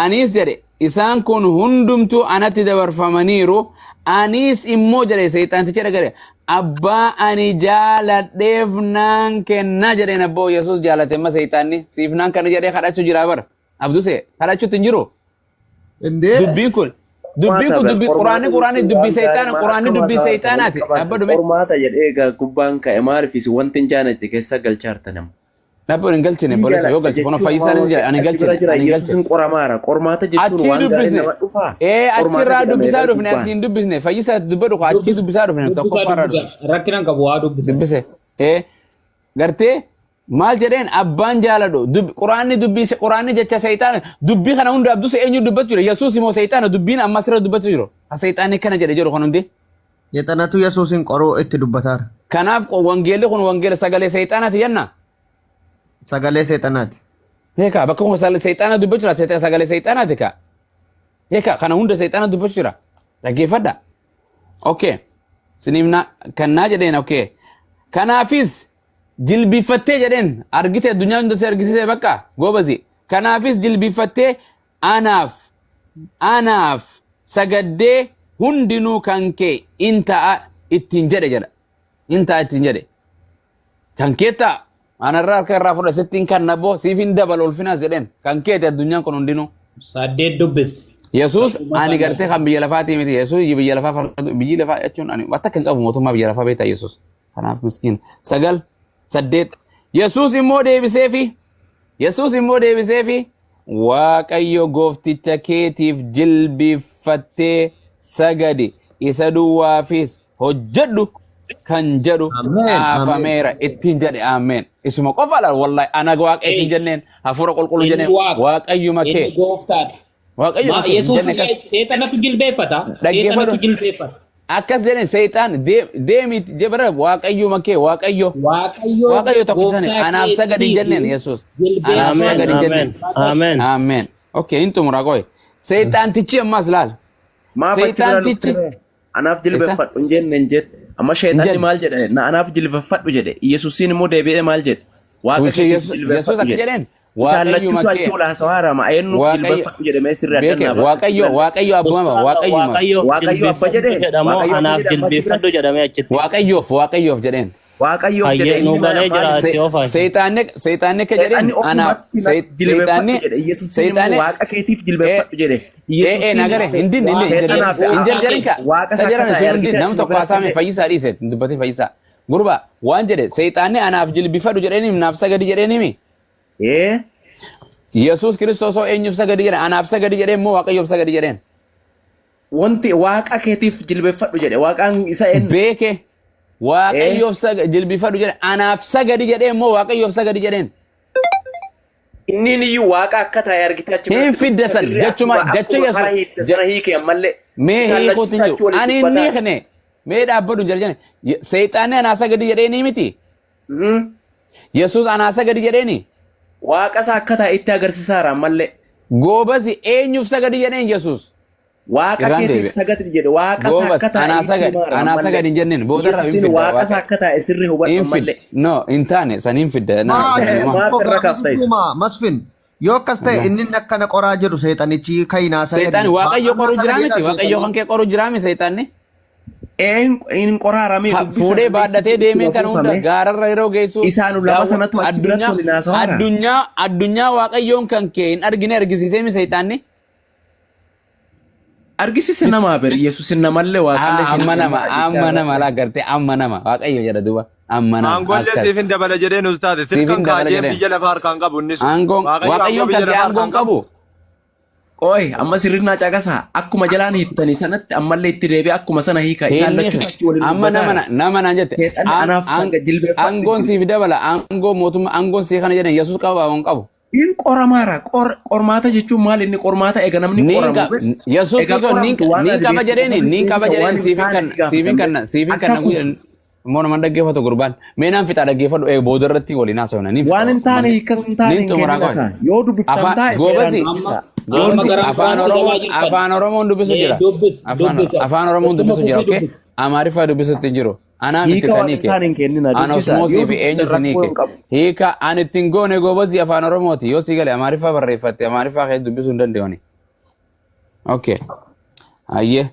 anis jedhe isaan kun hundumtu anatti dabarfamaniiru anis immoo jedhe seexanticha dhagare abbaa ani jaaladheef naan kenna jedheen abboo yesus jaalate amma seexanni siif naan kana jedhee kadhachuu jira bara abduse kadhachuutti hin jiru dubbiin kun dubbii quraanni dubbii seexanaati abba dhume qormaata jedhee gubbaan ka'e maaliifis wanti hin jaanatti keessa galchaartanam Napo galchine bolesa yo galchi kono fayyisa ni ani galchine qoramaara qormaata jechuun waan gaarii nama dhufa achirraa dubbisaa dhufne asiin dubbisne fayyisa dubbadhu achi dubbisaa dhufne tokko farra rakkinan qabu waa dubbise gartee maal jedheen abbaan jaaladhu quraanni jecha seexaan dubbii kana hunda abdus eenyu dubbatu jira yesuus immoo seexaan dubbiin amma sirra dubbatu jira seexaan kana jedhu kan hundi seexanatu yesuusin qoroo itti dubbataara kanaaf wangeelli kun wangeela sagalee seexaanaati jenna sagalee seexanaati Heka bakka kun seexana dubbachuu jira sagalee seexanaati ka heka kana hunda seexana dubbachuu jira dhaggeeffadha okay sinimna kannaa jedheen okay kanaafis jilbifattee jedheen argite addunyaa hunda argisise bakka gobazi kanaafis jilbifattee anaaf sagaddee hundinuu kan kee intaa ittiin jedhe kan keetta anarraa akka irraa fudha sittiin kan naboo siifin dabal ulfinaas jedheen kan keete addunyaan kun hundinuu saddeet dubbis yesus ani gartee kan biyya lafaatii miti yesus biyya lafaa biyyi lafaa jechuun ani watta kan qabu mootummaa biyya lafaa beektaa yesus kanaaf miskiin 9 yesus immoo deebiseefi waaqayyo goofticha keetiif jilbifattee sagadi isa duwwaafis hojjedhu kan jedhu xaafameera ittiin jedhe ameen isuma qofa la wallahi ana waaqessin jenneen hafuura qulqulluu jenneen waaqayyuma kee waaqayyo yesus seexanatu jilbeeffata akkas jedheen seexaan deemi jebara waaqayyuma kee waaqayyo tokkitane anaaf sagadin jenneen yesus anaaf sagadin jenneen ameen okay intumura qoy seexaantichi ammas laal seexaantichi anaaf jilbeeffadhu jenneen jette amma shaytaanni maal jedhe na anaaf jilbeeffadhu jedhe yesuusin immoo deebi'ee maal jedhe waaqa yesuus akka jedheen waaqayyuma kee wala sawara ma ayenu jilbeeffadhu jedhe meesirra addanaa waaqayyo abbuma waaqayyo abba jedhe anaaf jilbeeffadhu jedhame achitti waaqayyoof jedheen waaqayyoof jedhe nu galee jiraate ofa seexaanni ka jedheen anaaf seexaanni waaqa keetiif jilbeeffadhu jedhe nagare hindi injirjarin ka sajaran sundi nam tokko asaame fayyisaa dhiise dubbate fayyisaa gurba waan jedhe seexaanni anaaf jilbifadhu jedheeni naaf sagadi jedheeni yesus kristos eenyuuf sagadi jedhe anaaf sagadi jedheen moo waaqayyoof sagadi jedheen wanti waaqa keetiif jilbeeffadhu jedhe waaqaan isa eenyu beeke waaqayyoof jilbifadhu jedhe anaaf sagadi jedheen moo waaqayyoof sagadi jedheen inni iyyuu waaqa akka ta'e argite achi hin fiddasan jecha yesus hiike ammallee mee hiikuutin jiru ani inni hiikne mee dhaabbadhu jarjane seexaanni anaa sagadi jedheeni miti yesus anaa sagadi jedheeni waaqa isaa akka ta'e itti agarsiisaara ammallee goobasi eenyuuf sagadi jedheen yesus waaqa keetiif sagadi jedhe waaqa isaa akka ta'e anaa sagadi jenneen boodarraa hin fidda waaqa isaa akka ta'e sirri hubadhu ammallee no intaane san hin fidda masfin yoo akkas ta'e inni akkana qoraa jiru seexanichi kayinaa seexani waaqayyo qoru jira miti waaqayyo kan kee qoru jira miti seexanni in qoraaramee fuudhee baadhatee deemee kan hunda gaararra yeroo geessu isaanu lama sanatu achi biratti waliin haasawaa addunyaa waaqayyoon kan kee hin argine argisiisee mi seexanni argisiise nama ber yesus namallee waaqallee amma nama la gartee amma nama waaqayyo jedha duba amma nama angollee siifin dabala jedheen ustaate tirkan kaajee biyya lafa harkaan qabu innis waaqayyoon kan kee aangoon qabu Oi, amma sirrinaa caqasa akkuma jalaan hiittanii sanatti ammallee itti deebi'e akkuma sana hiika isaan lachuutti waliin amma nama naan jette aangoon siif dabala aangoo mootummaa aangoon sii kana jedhan yesus qaba waan qabu in qoramaara qormaata jechuun maal inni qormaata eega namni qoramu yesus kiso niin qaba jedheeni niin qaba jedheeni siifin kan guyan Mono man dhaggeeffatu gurbaan meenaan fixaa dhaggeeffadhu booda irratti waliin haasawna niin waan hin taane hiikan hin taane yoo dubbiftan taa'e goobasi afaan oromoon dubbisu jira afaan oromoon dubbisu jira okay amaariffaa dubbisutti jiru anaa miti kan hiike ana osmoosii fi eenyus hin hiike hiika ani ittiin goone goobasi afaan oromooti yoo sii gale amaariffaa barreeffatte amaariffaa kee dubbisuu hin danda'ani Okay. Ayyee.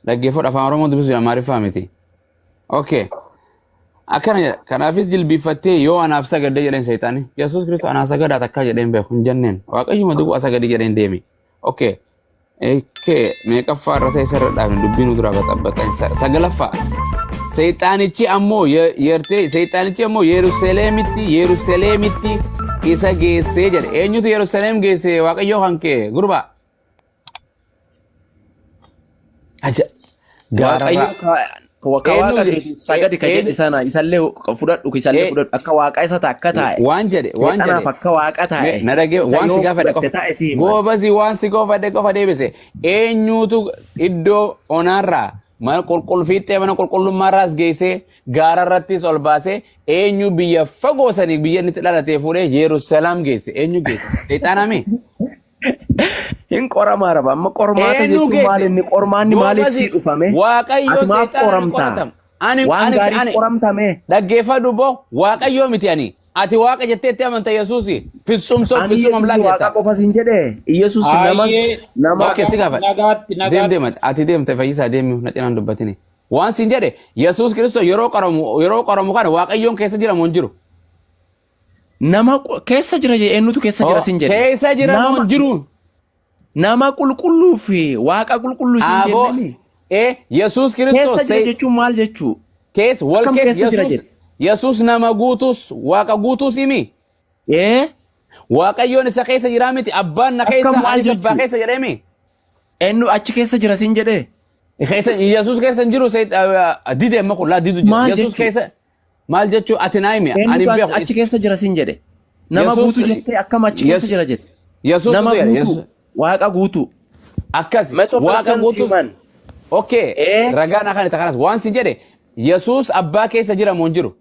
Dhaggeeffadhu afaan Oromoo dubbisu Amaariffaa miti. Okay. Akkana jedha. Kanaafis jilbiiffattee yoo anaaf sagadde jedheen seexaanii. Yesuus Kiristoos anaaf sagadaa takkaa jedheen beeku hin jenneen. Waaqayyuma dugu asagadi jedheen deemi. Okay. Meeqaffaa irra isa irra dhaabne dubbiin dura baxabbaxan. Sagalaffaa. Seexaanichi ammoo seexaanichi ammoo Yerusaleemitti isa geessee jedhe. Eenyutu Yerusaleem geesse Waaqayyoo kan kee gurbaa? Waaqa sagadi ka jedhe sana isallee fudhadhu akka waaqa isa akka taa'e. Waan jedhe akka waaqa taa'e. Na dhagee waan si gaafadhe qofa. Goobasi waan si gaafadhe qofa deebise. Eenyutu iddoo onaarraa mana qulqulfiittee mana qulqullummaarraas geessee gaararrattis ol baasee eenyu biyya fagoo sanii biyya inni dhalatee fuudhee Yerusaleem geesse. Eenyu geesse? Seexaanami. Hin qoramaa raba amma qormaata jechuun maal inni qormaanni maaliif si dhufame? Waaqayyo seexaanni qoratama. Ani qoramtame. Dhaggeeffadhu boo Waaqayyo miti ani. Ati waaqa jetteetti amanta Yesuusi. Fitsum amlaak jetta. Waaqa qofa sin jedhe Yesuus nama Okay si gaafadhe. Deem ati deemte fayyisaa deemi na cinaan dubbatini. Waan sin jedhe Yesuus Kiristoos yeroo qoramu kana Waaqayyoon keessa jira moo hin jiru? Nama keessa jira jee eenyutu keessa jira sin jedhe. Keessa jira moo hin jiru? Nama qulqulluu fi waaqa qulqulluu sin jedhani. Yesuus Kiristoos keessa jira jechuun maal jechuu? Keessa wal keessa Yesuus nama guutus waaqa guutus himi. Waaqayyoon isa keessa jira miti abbaan na keessa ani abbaa keessa jedhemi. Eenyu achi keessa jira sin jedhe. Yesuus keessa hin jiru didee amma qullaa didu jira. Yesuus keessa maal jechuu ati naa himi ani beeku. Achi keessa jira sin jedhe. Nama guutu jettee akkam achi keessa jira jette. Yesuus nama guutu waaqa guutu. Akkas waaqa guutu. Okay. Ragaan akkan kanas waan sin jedhe Yesuus abbaa keessa jira moo hin jiru?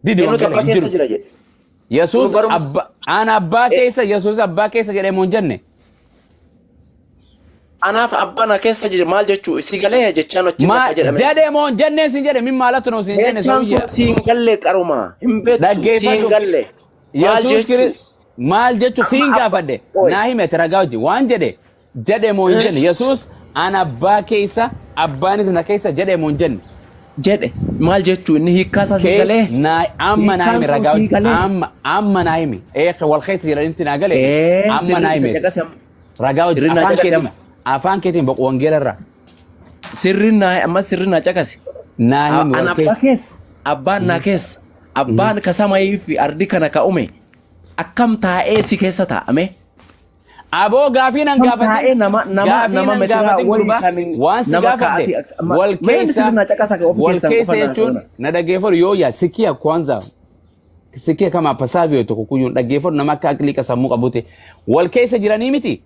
Didi waan keessa jira jedhe. Yesuus abbaa keessa Yesuus abbaa keessa jedhee moo hin jenne? Anaaf abbaan keessa jira maal jechuu si galee jechaan hojii jedhame. Jedhee moo hin jenne sin jedhe min maalatu noo sin jenne sooyya. Si galee qaruma hin beektu si galee. Yesuus Kiristoos maal jechuu siin gaafadhe naa himete ragaa hojii waan jedhe moo hin jenne Yesuus ana abbaa keessa abbaanis na keessa jedhe moo hin jenne? Jedhe maal jechuu inni hiikkaasaa si galee? Amma naa hime ragaa amma naa hime wal keessa jiranitti naa galee amma naa hime ragaa hojii afaan keetiin boqu wangeelarraa. Sirri naa amma sirri naa caqase. Naa hime wal keessa. Abbaan naa keessa abbaan ka samayii fi ardi kana ka uume akkam taa'ee si keessa taa'ame? Aboo gaafii nan gaafate nama waan si gaafate wal keessa jechuun na dhaggeeffadhu yoo yaa sikia kwanza sikia kama pasavyo tokko kuyyuun dhaggeeffadhu nama akka akiliqa sammuu qabute wal keessa jiranii miti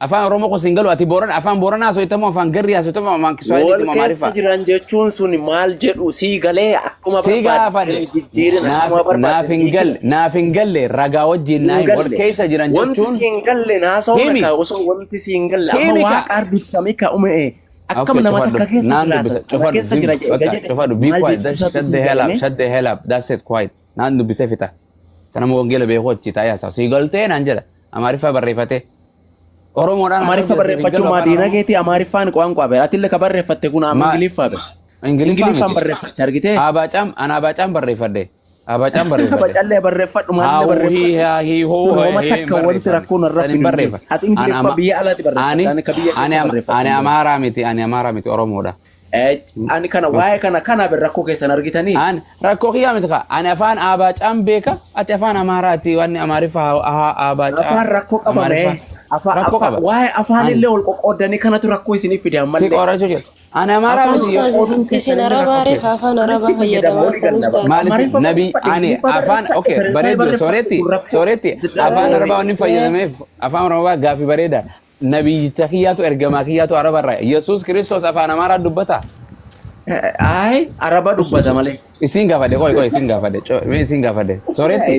afaan Oromoo ko singalu ati Booran afaan Booranaa soitamu afaan Garriyaa soitamu afaan Kiswahili wal keessa jiran jechuun sun maal jedhu si galee akkuma barbaade naaf hin galle ragaa wajjin naa wal keessa jiran jechuun wanti si hin galle naasoo maka osoo wanti si hin galle amma waaqa arbibsame ka uume akkam nama takka keessa jira cufadu be quiet shut the hell up that's it quiet naan dubbise fita kana mo wangeela beekoo achi taa'ee si galtee naan jedha Amaariffaa barreeffate Oromoodhaan Amaariffa barreeffachuu maadiina keetii Amaariffaan qaanqaa beera atillee ka barreeffatte kun amma Ingiliffaa beera. Ingiliffaan barreeffatte argitee? Abaacaan barreeffadhe. Abaacaan barreeffadhe. Abacaallee barreeffadhu maallee barreeffadhu. Uumama takka wanti rakkoon irra barreeffa. Ati Ingiliffa biyya alaati barreeffadhu. Ani Amaaraa miti Oromoodha. Ani kana waa'ee kana rakkoo keessan argitanii? Ani rakkoo kiyyaa miti ka ani afaan Abaacaan beeka ati afaan Amaaraati wanni Amaariffa Abaacaan. Afaan rakkoo qabame. Waa'ee afaan illee wal qoqqoodanii kanatu rakkoo isiniif fide ammallee. Si qorachuu jira. Ani Amaaraa miti. Isin Arabaare afaan Arabaa fayyadamaa kan ustaad. Maaliif nabi ani afaan okay bareedu sooretti afaan Arabaa wanni fayyadameef afaan Arabaa gaafi bareeda. Nabiyyicha kiyyaatu ergamaa kiyyaatu Arabarraa Yesuus Kiristoos afaan Amaaraa dubbata. Ay Arabaa dubbata malee. Isin gaafadhe isin gaafadhe sooretti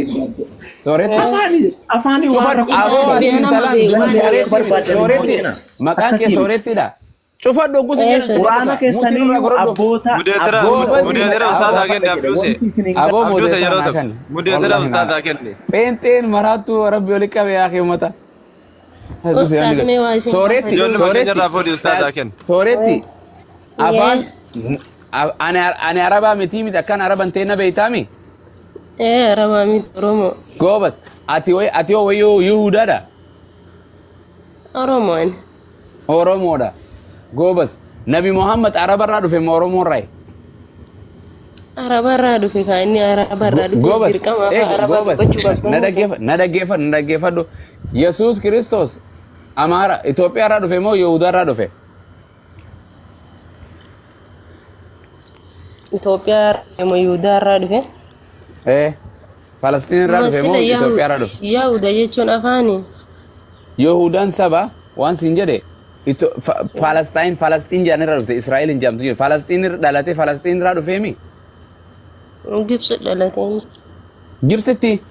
afaani waan sooretti maqaan kee soorettidha cufadhu gusi quraana keessanii abboota mudeetera ustaadaa kenne abduuse yeroo tokko mudeetera ustaadaa kenne peenteen maraattu rabbi oli qabe yaa ummata Ustaz mee waa isin Sooretti, Ijoollee sooretti. keenyarraa fuudhi ustaadhaa kenna. Sooretti. Afaan ani arabaa miti miti akkan araban ta'e na beeytaami. Arabaa miti Oromoo. Goobas ati wayyoo Yihuudaadha. Oromoon. Oromoodha. Goobas Nabi Muhammad arabarraa dhufe moo Oromoorraa? Arabarraa dhufe kan inni arabarraa dhufe Goobas dirqama afaan arabaa dubbachuu qabdan. na dhaggeeffadhu. Yesuus Kiristoos Amaara Itoophiyaarraa dhufe moo Yihuudaarraa dhufe? Itoophiyaa moo Yihuudaarraa dhufe? Falastiin dhufe moo Itoophiyaarraa dhufe? Yahuda jechuun afaani. Yahudaan saba waan siin jedhe Falastiin jedhanirraa dhufte Israa'el hin jedhamtu jiru. Falastiin dhalatee Falastiin irraa dhufeemi? Gibsi dhalateen. Gibsitti?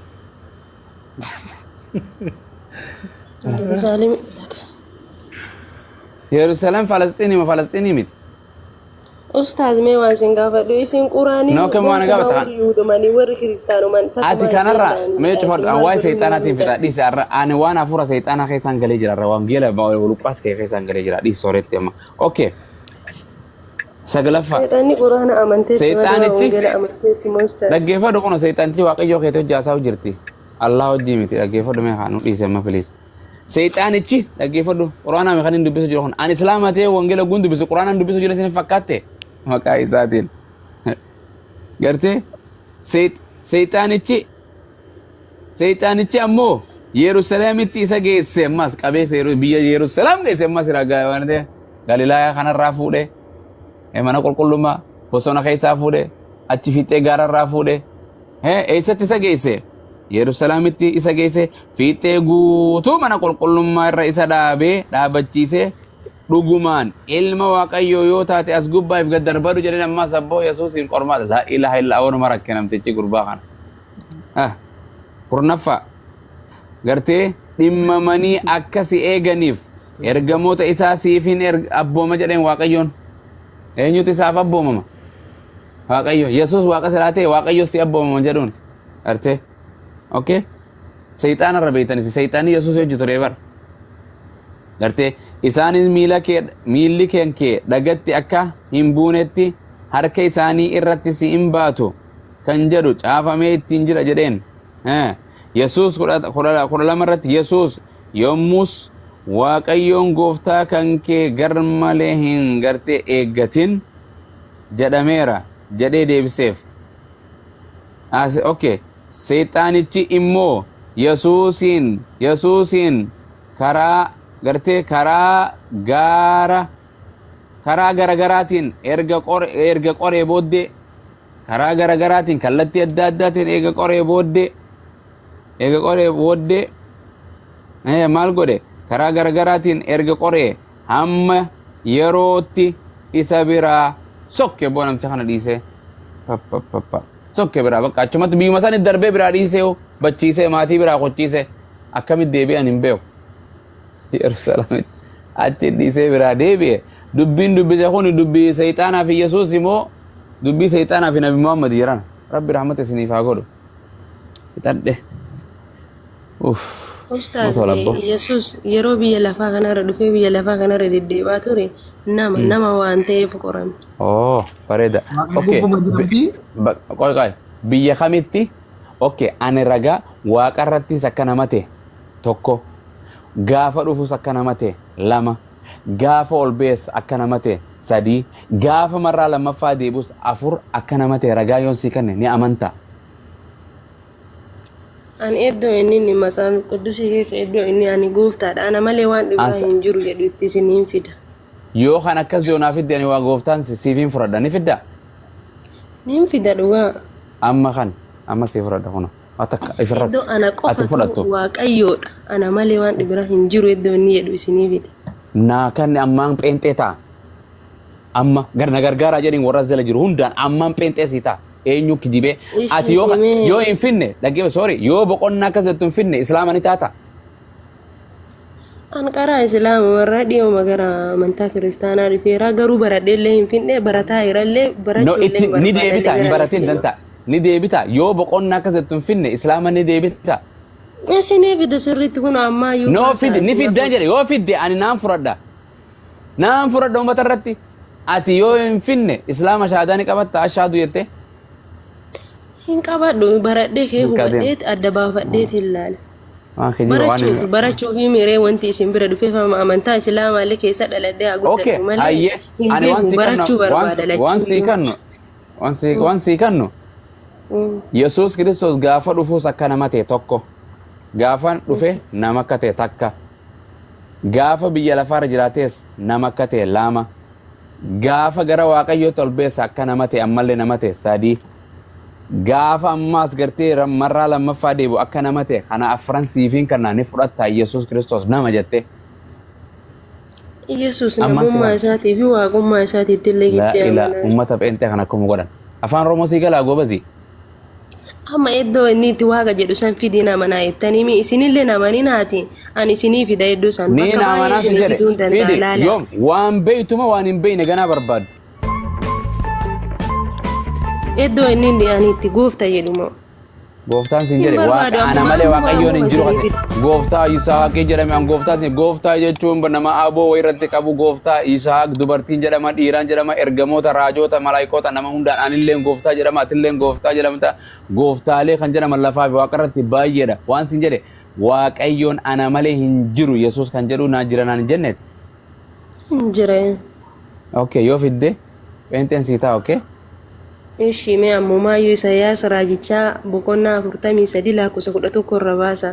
Yerusaalem dhalate. Yerusaalem Falastiin miti. Ustaaz mee waa isin gaafadhu isin quraanii Noo kan waan gaafatan. Yuudumanii warri kiristaanoman Ati kanarraa mee cufadhu an waa'ee seexanaatiin fida dhiise arra ani waan hafuura seexanaa keessaan galee jira arra waan geela luphaas kee keessaan galee jira dhiise sooretti amma. Okay. Saglaffaa. Seexanni quraana amanteetti Seexaanichi amanteetti ustaaz. dhaggeeffadhu kun seexantichi waaqayyoo keetti hojjaasaa jirti. Allah hojii miti dhaggeeffadhu mee haa nu dhiise amma filiis. Seexaanichi dhaggeeffadhu quraanaa mee kan hin dubbisu jiru kun ani islaama ta'ee wangeela gun dubbisu quraanaan dubbisu jira isin fakkaatte maqaa isaatiin. Gartee seexaanichi ammoo Yerusaalemitti isa geesse ammas qabee biyya Yerusaalem geesse ammas ragaa waan ta'e Galiilaayaa kanarraa fuudhee mana qulqullummaa bosona keessaa fuudhee achi fiixee gaararraa fuudhee eessatti isa geesse Yerusaalemitti isa geesse fiixee guutuu mana qulqullummaa irra isa dhaabachiisee dhugumaan ilma waaqayyoo yoo taate as gubbaaf gad darbadu jedheen ammas abboo Yesuusiin qormaata laa ilaaha illaa waanuma rakke namtichi gurbaa kana. Kurnaffaa gartee dhimmamanii akka si eeganiif ergamoota isaa siifin abbooma jedheen waaqayyoon. Eenyutu isaaf abboomama? Waaqayyo. Yesuus waaqa silaa ta'e waaqayyo si abboomama jedhuun. Gartee. Okay. Seexaana irra beektanis seexaanii Yesuus hojjetu ture bara. Gartee isaanis miilli kee dhagatti akka hin buunetti harka isaanii irratti si hin baatu kan jedhu caafamee ittiin jira jedheen. Yesuus 12 irratti Yesuus yommus waaqayyoon gooftaa kan kee garmalee hin gartee eeggatin jedhameera jedhee deebiseef. Okay. Seexaanichi immoo Yesuusiin karaa gartee karaa garagaraatiin erga qoree booddee karaa garagaraatiin kallattii adda addaatiin erga qoree booddee maal godhe karaa garagaraatiin erga qoree hamma yerootti isa biraa sokke boo namticha kana dhiisee sokke biraa bakka achumatti biyyuma isaanii darbee biraa dhiisee bachiisee maatii biraa qochiisee akkamitti deebi'an hin beeku. Yerusaalemitti achi dhiisee biraa deebi'e dubbiin dubbise kun dubbii seexaanaa fi Yesuus immoo dubbii seexaanaa fi Nabi Muhammad jiran rabbi rahmata isiniif haa godhu. Itadhe. Ustaaz Yesuus yeroo biyya lafaa kanarra dhufee biyya lafaa kanarra deddeebi'aa ture nama waan ta'eef qorame. Bareeda. Okay. Qoy biyya kamitti? Okay, ani ragaa waaqarrattis akka nama ta'e tokko. Gaafa dhufus akka nama ta'e 2 gaafa ol bees akka nama ta'e 3 gaafa marraa lammaffaa deebus 4 akka nama ta'e ragaa yoon si kanne ni amanta. Ani iddoo inni masaaf quddusii keessa iddoo inni ani gooftaadha ana malee waan dhibaa hin jiru jedhu itti isiniin fida. Yoo kan akkas yoonaa fidde ani waa gooftaan siifin fudhadha ni fidda? Nin fida dhugaa. Amma si fudhadha kuna. Iddoo ana qofatu waaqayyoodha. Ana malee waan dhibira hin jiru iddoo inni jedhu isinii fida. Naa kan ammaan pheenxee ta'a. Amma garna gargaaraa jedhin warra jala jiru hundaan ammaan pheenxee si ta'a. Eenyu kijibee ati yoo hin finne dhaggeeffa sorry yoo boqonnaa akkasitti hin finne islaama ni taata. An qaraa islaama warra dhiyoo gara amantaa kiristaanaa dhufeera garuu baradheellee hin finne barataa irallee barachuullee ni deebita yoo boqonnaa akkasitti hin finne islaama ni deebita. Isinii fide sirriitti kun ammaa iyyuu No baasaa fidde ni isin fiddan jedhe yoo fidde ani naan furadha. Naan furadha uummata irratti. Ati yoo hin finne islaama shahadaa ni qabatta ashaadu jettee. hin qabadhu baradhee kee Hin qabeen. hubadheet adda baafadheetiin ilaala. Waan kee jiru waan Barachuuf miree wanti isin bira dhufee fama amantaa islaamaallee keessa dhaladhee haa Okay, guddatu malee hayyee hin ani waan beeku sii barachuu kannu barbaada waan sii kannu waan sii kannu Yesuus Kiristoos gaafa dhufuus akka nama ta'e tokko gaafa dhufe nama akka ta'e takka gaafa biyya lafaarra jiraates nama akka ta'e lama gaafa gara Waaqayyootti ol beessa akka nama ta'e ammallee nama ta'e sadii gaafa ammaas gartee marraa lammaffaa deebi'u akka nama ta'e kana afran siifiin kannaan ni fudhatta Yesuus Kiristoos nama jettee. Yesuus Amma namummaa sira. isaatii fi waaqummaa isaatiitti illee La giddee ila amanaa. ummata pheenxee kana akkuma godhan afaan Oromoo sii galaa goobazii. Amma iddoo inni itti waaqa jedhu san fidii namanaa jettanii mi isinillee namanii naati ani isinii fida iddoo san Ni bakka na baay'ee mana sin isinii jedhe fiduu hin danda'a fidi laala. yoom waan beeytuma waan hin beeyne ganaa barbaadu. Iddoo inni ani itti goofta jedhumoo. Gooftaan sin Hin jedhe barbaadu, ana amma malee amma waaqayyoon hin amma jiru isinii kate gooftaa Yisaaqii jedhame an gooftaa gooftaa jechuun nama aboo wayii irratti qabu gooftaa Yisaaq dubartiin jedhama dhiiraan jedhama ergamoota raajoota malaayikoota nama hundaan anillee gooftaa jedhama atillee gooftaa jedhamta gooftaalee kan jedhaman lafaa fi waaqa irratti baay'eedha waan sin jedhe waaqayyoon ana malee hin jiru Yesuus kan jedhu naa jira naan hin jenneeti. Hin jire. Okay yoo fidde pheenxeen sii ta'a okay. Ishi mee ammumaayyuu Isaayyaas raajichaa boqonnaa 43 lakkoofsa 11 irra baasa.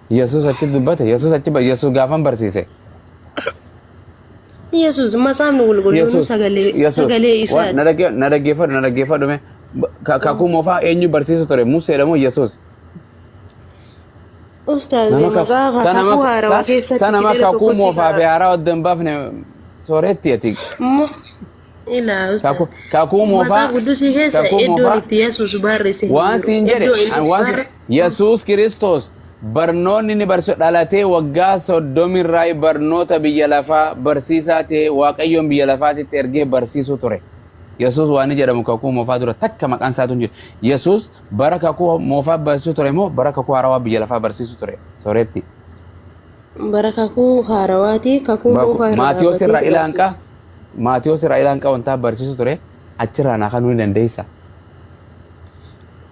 Yesuus achi dubbate Yesuus achi Yesuus gaafan barsiise. Yesuus masaafni qulqulluun sagalee isaa. Na dhaggeeffadhu mee kakuu moofaa eenyu barsiisu ture Museedha moo Yesuus? Ustaaz masaafa kakuu haarawaa keessatti sanama kakuu moofaa fi haaraa wadda hin baafne sooretti ati. Ilaa ustaaz. Kakuu moofaa. Masaaf guddisii keessa iddoon itti Yesuus barreesse. Waan siin jedhe Yesuus Kiristoos barnoonni ni barsiisu dhalatee waggaa 30 irraa barnoota biyya lafaa barsiisaa ta'e Waaqayyoon biyya lafaatitti ergee barsiisu ture. Yesuus waan ni jedhamu kakuu moofaa dura takka maqaan isaatu hin jiru. Yesuus bara kakuu moofaa barsiisu ture moo bara kakuu haarawaa biyya lafaa barsiisu ture? Sooretti. Bara kakuu haarawaati kakuu moofaa irraa. Maatiyoos irraa ilaanqa. Maatiyoos irraa ilaanqa wantaa barsiisu ture achirraa naa kan nuyi dandeessa.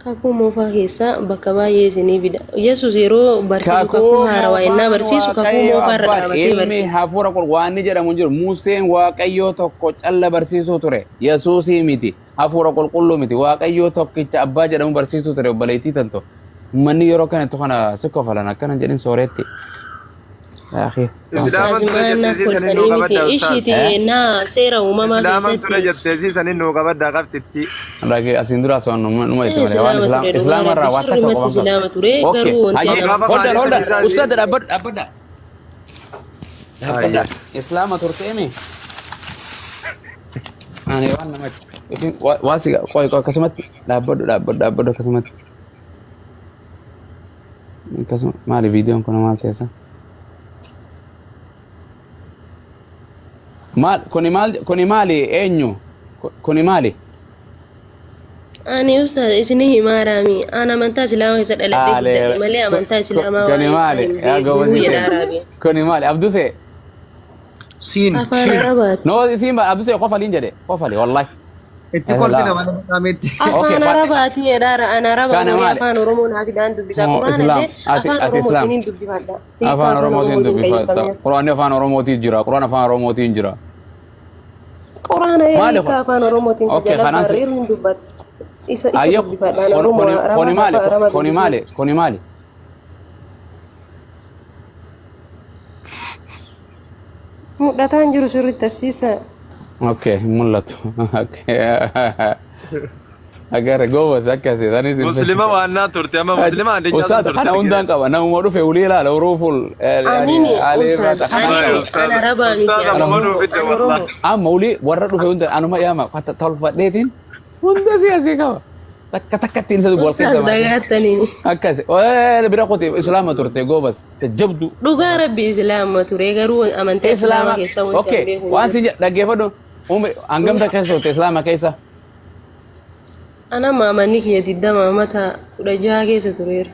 Kakuu moofaa keessa bakka baay'ee isinii fida. Yesuus yeroo barsiisu kakuu haarawaa innaa barsiisu kakuu moofaa irra dhaabatee ilmi barsiisa. hafuura waan ni jedhamu jiru Museen Waaqayyoo tokko calla barsiisuu ture Yesuusii miti hafuura qulqulluu miti Waaqayyoo tokkicha abbaa jedhamu barsiisuu ture obboleettii tanto manni yeroo kanatti kana sikkofalan akkana jedhin sooretti. Islaaman ture jettee sanin nuu qabadda Ishiiti naa seera uumamaa Islaaman ture keessatti. jettee sanin nuu qabadda qabtitti. Lagi asin dura soal numa itu waan Islam irraa waan takka qoban Islaama ture Oke, garuu wanti hayyee hold on ustaad dhabbadha Hayyee. Islaama turteemi ani waan namatti waasi qoy akkasumatti dhaabbadhu akkasumatti maali viidiyoon kun maal teessa kuni maali eenyu kuni maali ani ustaad isinii himaaraami aan amantaa islaamaa keessa dhaladhee guddadhe malee amantaa islaamaa kuni maali yaa goobasi kuni maali abduse Siin. afaan arabaati no isin abduse qofaliin jedhe qofali wallahi Itti kolfina mana maqaameetti. afaan arabaati jedhaara an arabaa Kana malee maali? afaan oromoo naa fidaan dubbisa Moo quraan Islaam. illee Ati afaan Islaam. oromootiin dubbifadha afaan oromootiin dubbifata quraanni afaan oromootiin jira quraan afaan oromootiin jira quraana Maali eegaa kun? afaan oromootiin Okay, jala kanaas- barreeru hin dubbatu isa ayyo dubbifadha an oromoo arabaa kuni maali mudhataan jiru sirriitti asiisa okay mul'atu agarre goobas akkasi sanis Muslima waan naa turte amma muslima addunyaa ustaad turte. kana hundaan qaba namuma dhufe ulii ilaala uruuful anini ustaad an arabaa miti Ustaad amma nuu fidde wallah. amma ulii warra dhufe hundaan anuma yaama tolfadheetiin hunda asii qaba takka takkattiin isa wal ustaad keessa dagaattanii akkasi bira qote islaama turte goobas jabdu dhugaa rabbi islaama ture garuu amantaa islaamaa keessa wanti okay an beeku waan si dhaggeeffadhu hangamta keessa turte islaama keessa ana maamanni kiyya 20 mata 16 keessa tureera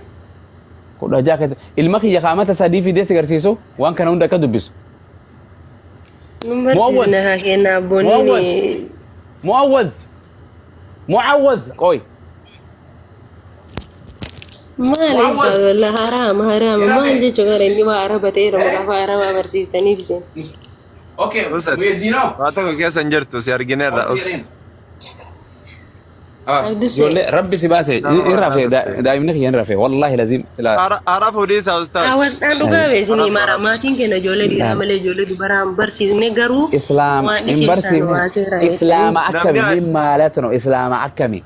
kudha jaha ilma kiyya kaamata sadii fidee si garsiisu waan kana hunda akka dubbisu Number na kena bonini. muawwad qoy Malis la haram maal jechuun gara inni waa araba ta'e ramuudhaaf araba barsiiftaniif isin. okay Ustaz. muezzino Waa tokko keessa hin jirtu si argineerra. jolle rabbi si baase irrafe daa'imni kiyya irrafe wallahi lazim Haara fuudhiisa Ustaz. Awwadhaan dhugaa beekni mara maatiin keenya ijoollee dhiiraa malee ijoollee dubaraan barsiisne garuu islaam in barsi islaama akkami min maalatno islaama akkami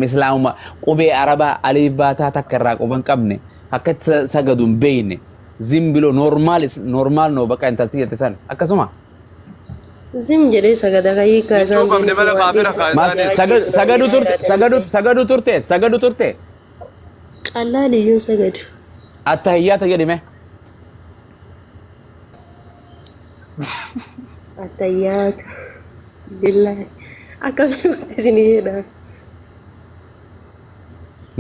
islaama qubee araba alif baataa takka irraa quban qabne akka sagadu hin beeyne zimbilo normal no bakka intalti jette san akkasuma Zim jedhee sagada kayii kaasaan Michuu qabne mala maamira sagadu turte Qallaal iyyuu sagadu. attahiyyaata jedhime Attayyaatu. Billahi. Akkamitti isinii jedha.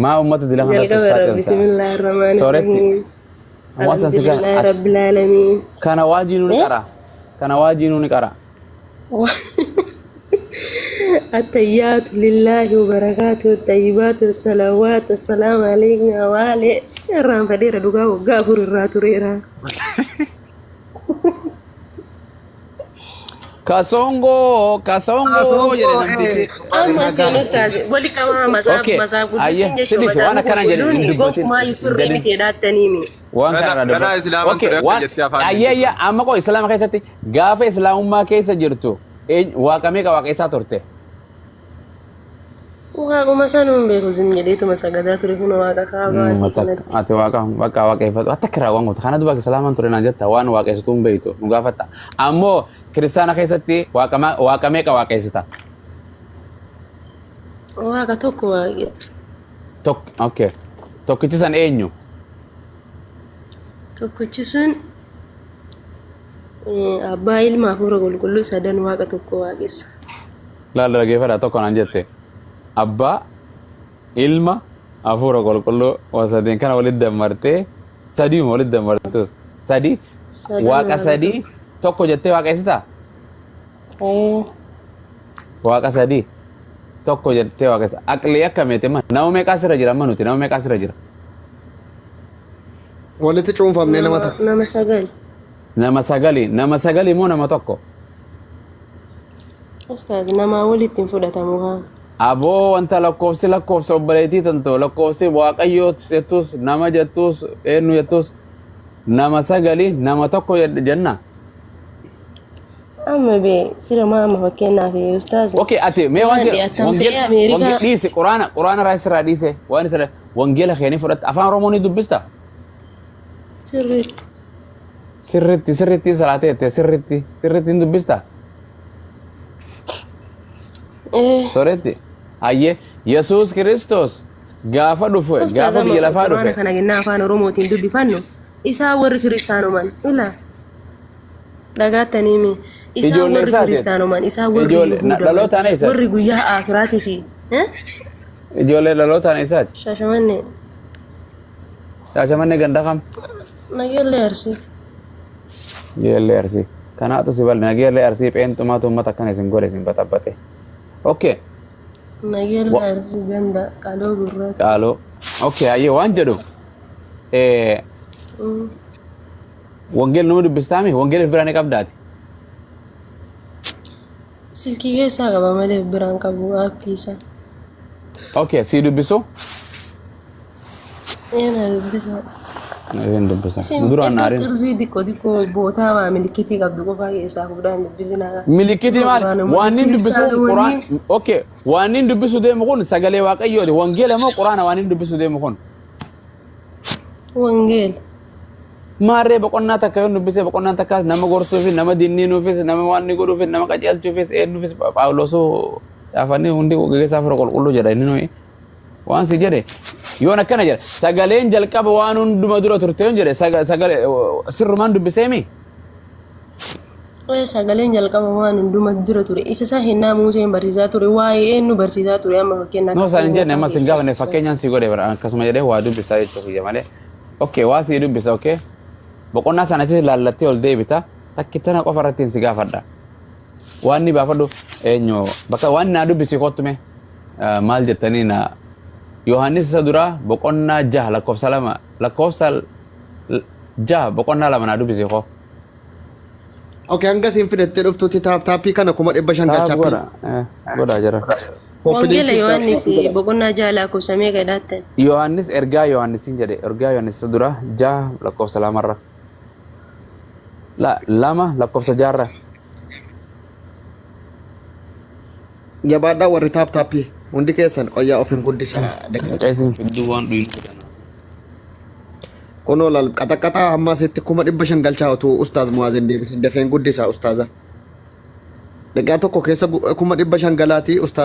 maa ummata dila kana Jalqaba rabbi bismillahir rahmanir rahim. Hawaasa sigaa Alhamdulillahi rabbil alamin. kana waajiinu ni qara التحيات لله وبركاته الطيبات الصلوات السلام عليكم وعلى الرحمة فدير دوغا وغافر الراتوريرا kasongo jedhe namtichi أما سين أستاذ بولي كمان مساف أيه تدري وانا كان جدي ما يسر ميتي دات تنيمي waan Kana islaaman ture akka jettee afaan ayya amma ko islaama keessatti gaafa islaamummaa keessa jirtu waaqa meeqa waaqessaa turte Waaquma sanuun beeku zim jedheetuma sagadaa ture kun waaqa kaabaa asitti. ati waaqa bakka waaqeffatu akka kiraa waan goota kana duba islaaman ture naan jetta waan waaqessitu hin beektu nu gaafatta ammoo kiristaana keessatti waaqa meeqa waaqessita Waaqa tokko waaqe. okay tokkichi san eenyu Tokkichi sun abbaa ilma hafuura qulqulluu sadan waaqa tokko waaqessa. laalla dhageeffadha tokko naan jette abbaa ilma hafuura qulqulluu wasadeen kana walitti dammartee sadiima walitti dammartus sadii waaqa sadii tokko jettee waaqessitaa waaqa sadii tokko jettee waaqessa aqlii akkameete man nama meeqaa sirra jira amma nuti nama meeqaa sirra jira Walitti cuunfamnee nama ta'a. Nama sagal. nama sagali moo nama tokko Ustaaz nama walitti hin fudhatamu haa. aboo wanta lakkoofsi obboleetii tanto lakkoofsi waaqayyoo jettus nama jettus eenyu jettus nama sagali nama tokko jenna Amma be sira maama fakkeenyaaf ustaaz. okay ati mee waan wangeela dhiise quraana raasirraa dhiise waan isa wangeela keenii fudhatte afaan oromoo ni dubbista sirritti salaateette sirritti hin dubbista soretti ayye yesus kristos gaafa dhufe gaafa biyya lafaa dhufe kana gennaa afaan oromootiin dubbifannu isaa warri kiristaanoman ila dhagaattaniimi isaa warri kiristaanoman isaa warri guyyaa akiraatii fi ijoollee dhalootaan isaati Shaashamannee ganda kam nageellee arsii nageellee arsii kanaatu si balli nageellee arsii pheenxumaatu uummata akkana isin godhe isin baxabbate okay nageellee arsii ganda qaloo gurraatti qaloo okay ayyee waan jedhu wangeel nama dubbistaami wangeelif biraan ni qabdaati silkii keessaa qaba malee biraan qabu aappiisa okay si dubbisu ena dubbisa Nagen dubbisa isin duraan naarin qirzii diqqoo bootaa waa milikitii qabdu qofaa keessaa fudhaan dubbisina milikiti maal waan inni dubbisu quraan okay waan inni dubbisu deemu kun sagalee waaqayyooti wangeela moo quraana waan inni dubbisu deemu kun wangeel maarree boqonnaa takka yoo dubbisee boqonnaa takkaas nama gorsuufis nama dinniinuufis nama waan inni godhuufis nama qajeelchuufis eenyuufis Phaawulosuu caafanii hundi gaggeessaa fira qulqulluu jedha inni nuyi waan si jedhe yoon akkana jedha sagaleen jalqaba waan hunduma dura turte yoon jedhe sagalee sirrumaan dubbiseemi Sagaleen jalqaba waan hundumaa dura ture. Isa isaa hennaa Museen barsiisaa ture. Waa'ee eenyu barsiisaa ture amma fakkeenyaaf. No san jenne amma sin gaafne fakkeenyaan si godhe bara akkasuma jedhee waa dubbisaa jechuudha malee. Okay waa si dubbisa okay. Boqonnaa sanatti laallattee ol deebita takkittana qofa irratti si gaafadha. Waan ni baafadhu eenyu bakka waan na dubbisi kottume maal jettanii na Yohaannis isa dura boqonnaa 6 lakkoofsa 2 lakkoofsa 6 boqonnaa 2 na dubbisi ko. Okay, hanga siin fidattee dhuftuutti taappii kana 500 galchaa. Goda jira. Wangeela Yohaannis boqonnaa 6 lakkoofsa meeqa jedhatte? Yohaannis ergaa Yohaannisin jedhe ergaa Yohaannis isa dura 6 lakkoofsa 2 irra. Lama lakkoofsa 6 irra. Jabaadhaa warri taappii hundi keessan qoyyaa of hin guddisan. Qeesin fidduu waan dhuyin. Kunoo laal qaxaqaxaa ammaa sitti 500 galchaa otuu ustaaz Muwaazin deebisin dafeen guddisaa ustaaza. Daqiiqaa tokko keessa 500 galaatii ustaaz